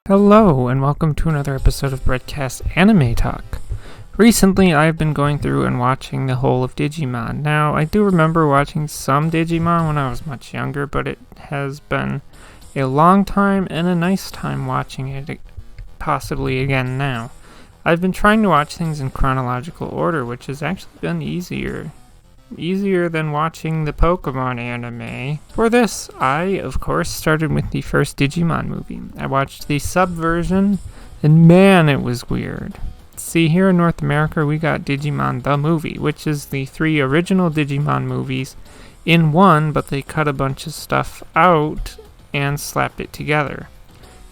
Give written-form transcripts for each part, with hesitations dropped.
Hello, and welcome to another episode of Breadcast Anime Talk. Recently, I've been going through and watching the whole of Digimon. Now, I do remember watching some Digimon when I was much younger, but it has been a long time and a nice time watching it possibly again now. I've been trying to watch things in chronological order, which has actually been easier than watching the Pokemon anime. For this, I, of course, started with the first Digimon movie. I watched the sub version, and man, it was weird. See, here in North America, we got Digimon the movie, which is the 3 original Digimon movies in one, but they cut a bunch of stuff out and slapped it together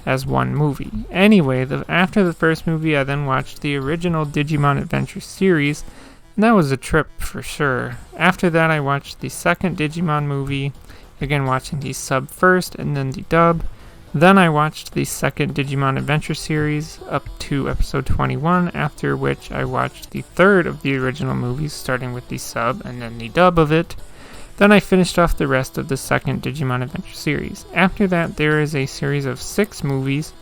as one movie. Anyway, after the first movie, I then watched the original Digimon Adventure series, and that was a trip for sure. After that, I watched the second Digimon movie, again watching the sub first and then the dub. Then I watched the second Digimon Adventure series up to episode 21, after which I watched the third of the original movies, starting with the sub and then the dub of it. Then I finished off the rest of the second Digimon Adventure series. After that, there is a series of 6 movies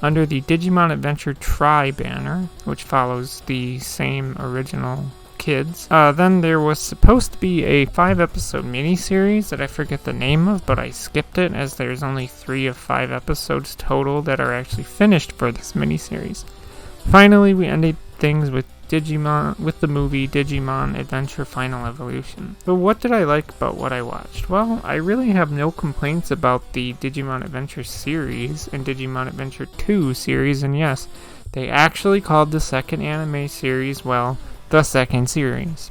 under the Digimon Adventure Tri banner, which follows the same original kids. Then there was supposed to be a 5-episode miniseries that I forget the name of, but I skipped it as there's only 3 of 5 episodes total that are actually finished for this miniseries. Finally, we ended things with the movie Digimon Adventure Final Evolution. So what did I like about what I watched? Well, I really have no complaints about the Digimon Adventure series and Digimon Adventure 2 series, and yes, they actually called the second anime series, well, the second series.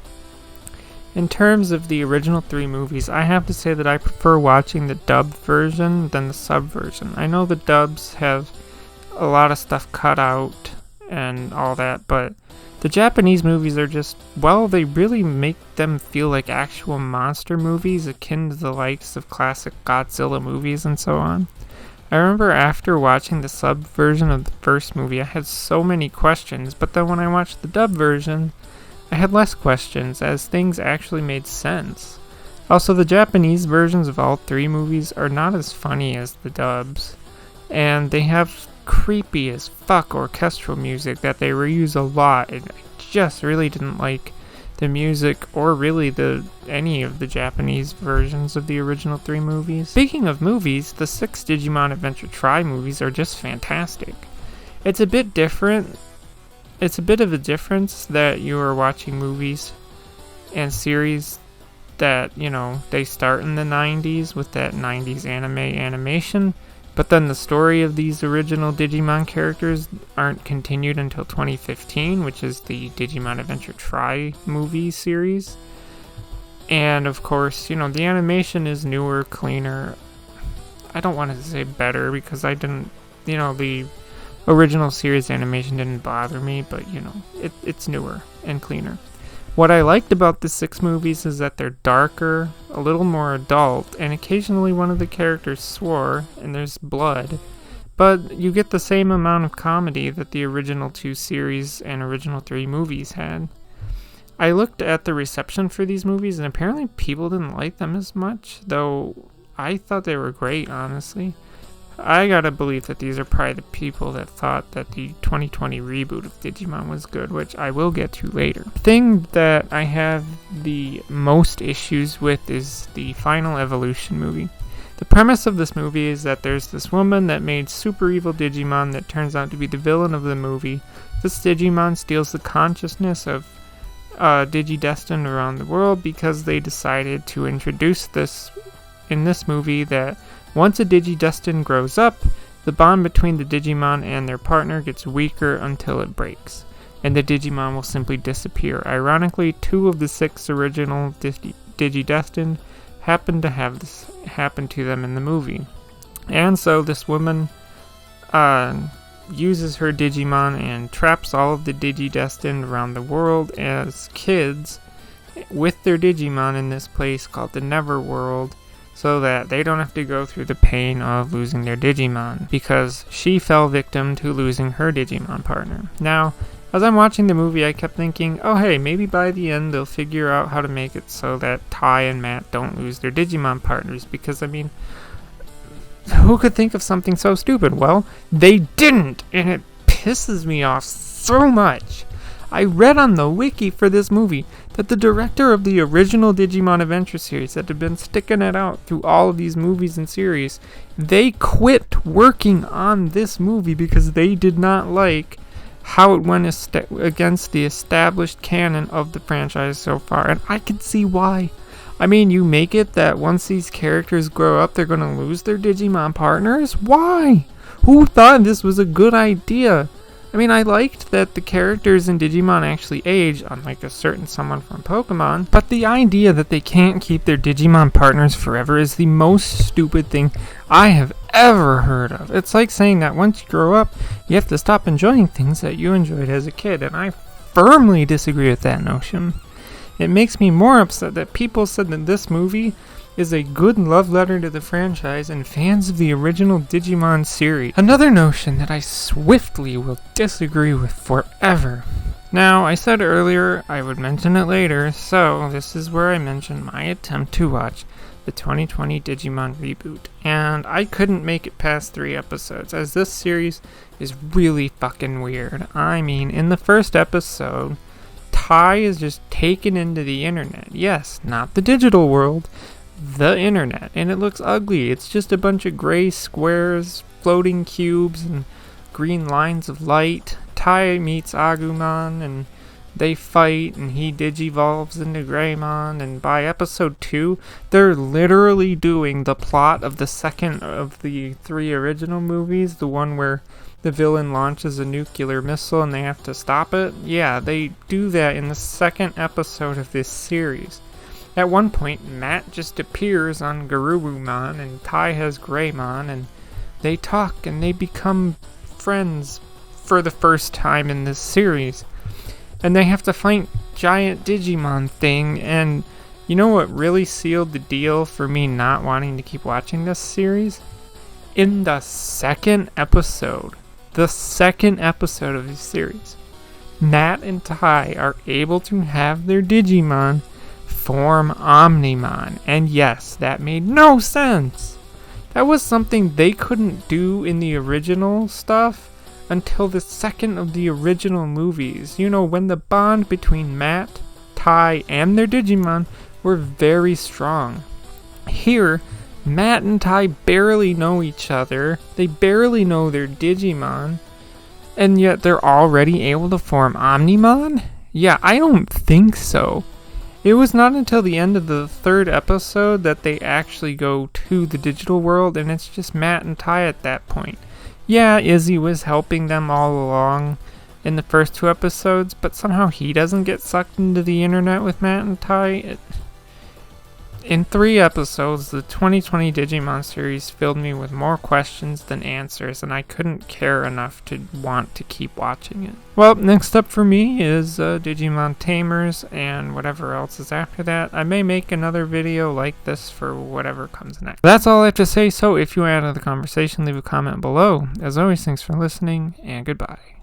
In terms of the original 3 movies, I have to say that I prefer watching the dubbed version than the sub version. I know the dubs have a lot of stuff cut out and all that, but the Japanese movies are just, well, they really make them feel like actual monster movies akin to the likes of classic Godzilla movies and so on. I remember after watching the sub version of the first movie, I had so many questions, but then when I watched the dub version, I had less questions, as things actually made sense. Also, the Japanese versions of all 3 movies are not as funny as the dubs, and they have creepy as fuck orchestral music that they reuse a lot, and I just really didn't like the music or really any of the Japanese versions of the original 3 movies. Speaking of movies, the 6 Digimon Adventure Tri movies are just fantastic. It's a bit different. It's a bit of a difference that you are watching movies and series that, they start in the 90s with that 90s animation, but then the story of these original Digimon characters aren't continued until 2015, which is the Digimon Adventure Tri movie series. And of course, the animation is newer, cleaner. I don't want to say better because I didn't, the original series animation didn't bother me, but it's newer and cleaner. What I liked about the 6 movies is that they're darker, a little more adult, and occasionally one of the characters swore, and there's blood, but you get the same amount of comedy that the original 2 series and original 3 movies had. I looked at the reception for these movies, and apparently people didn't like them as much, though I thought they were great, honestly. I gotta believe that these are probably the people that thought that the 2020 reboot of Digimon was good, which I will get to later. The thing that I have the most issues with is the Final Evolution movie. The premise of this movie is that there's this woman that made super evil Digimon that turns out to be the villain of the movie. This Digimon steals the consciousness of Digidestined around the world because they decided to introduce this in this movie that once a Digidestined grows up, the bond between the Digimon and their partner gets weaker until it breaks, and the Digimon will simply disappear. Ironically, 2 of the 6 original Digidestined happen to have this happen to them in the movie. And so this woman uses her Digimon and traps all of the Digidestined around the world as kids with their Digimon in this place called the Neverworld, so that they don't have to go through the pain of losing their Digimon, because she fell victim to losing her Digimon partner. Now, as I'm watching the movie, I kept thinking, oh hey, maybe by the end they'll figure out how to make it so that Tai and Matt don't lose their Digimon partners, because Who could think of something so stupid? Well, they didn't, and it pisses me off so much. I read on the wiki for this movie that the director of the original Digimon Adventure series that had been sticking it out through all of these movies and series, they quit working on this movie because they did not like how it went against the established canon of the franchise so far, and I can see why. I mean, you make it that once these characters grow up, they're going to lose their Digimon partners? Why? Who thought this was a good idea? I mean, I liked that the characters in Digimon actually age, unlike a certain someone from Pokemon, but the idea that they can't keep their Digimon partners forever is the most stupid thing I have ever heard of. It's like saying that once you grow up, you have to stop enjoying things that you enjoyed as a kid, and I firmly disagree with that notion. It makes me more upset that people said that this movie is a good love letter to the franchise and fans of the original Digimon series. Another notion that I swiftly will disagree with forever. Now, I said earlier I would mention it later, so this is where I mention my attempt to watch the 2020 Digimon Reboot, and I couldn't make it past 3 episodes, as this series is really fucking weird. I mean, in the first episode, Tai is just taken into the internet. Yes, not the digital world, the internet, and it looks ugly. It's just a bunch of gray squares, floating cubes, and green lines of light. Tai meets Agumon, and they fight, and he digivolves into Greymon, and by episode 2, they're literally doing the plot of the second of the 3 original movies, the one where the villain launches a nuclear missile and they have to stop it. Yeah, they do that in the second episode of this series. At one point, Matt just appears on Garurumon, and Tai has Greymon, and they talk, and they become friends for the first time in this series. And they have to fight giant Digimon thing, and you know what really sealed the deal for me not wanting to keep watching this series? In the second episode of this series, Matt and Tai are able to have their Digimon form Omnimon, and yes, that made no sense. That was something they couldn't do in the original stuff until the second of the original movies. You know, when the bond between Matt, Tai, and their Digimon were very strong. Here, Matt and Tai barely know each other, they barely know their Digimon, and yet they're already able to form Omnimon? Yeah, I don't think so. It was not until the end of the 3rd episode that they actually go to the digital world, and it's just Matt and Tai at that point. Yeah, Izzy was helping them all along in the first 2 episodes, but somehow he doesn't get sucked into the internet with Matt and Tai. In 3 episodes, the 2020 Digimon series filled me with more questions than answers, and I couldn't care enough to want to keep watching it. Well, next up for me is Digimon Tamers, and whatever else is after that. I may make another video like this for whatever comes next. That's all I have to say, so if you want to add to the conversation, leave a comment below. As always, thanks for listening, and goodbye.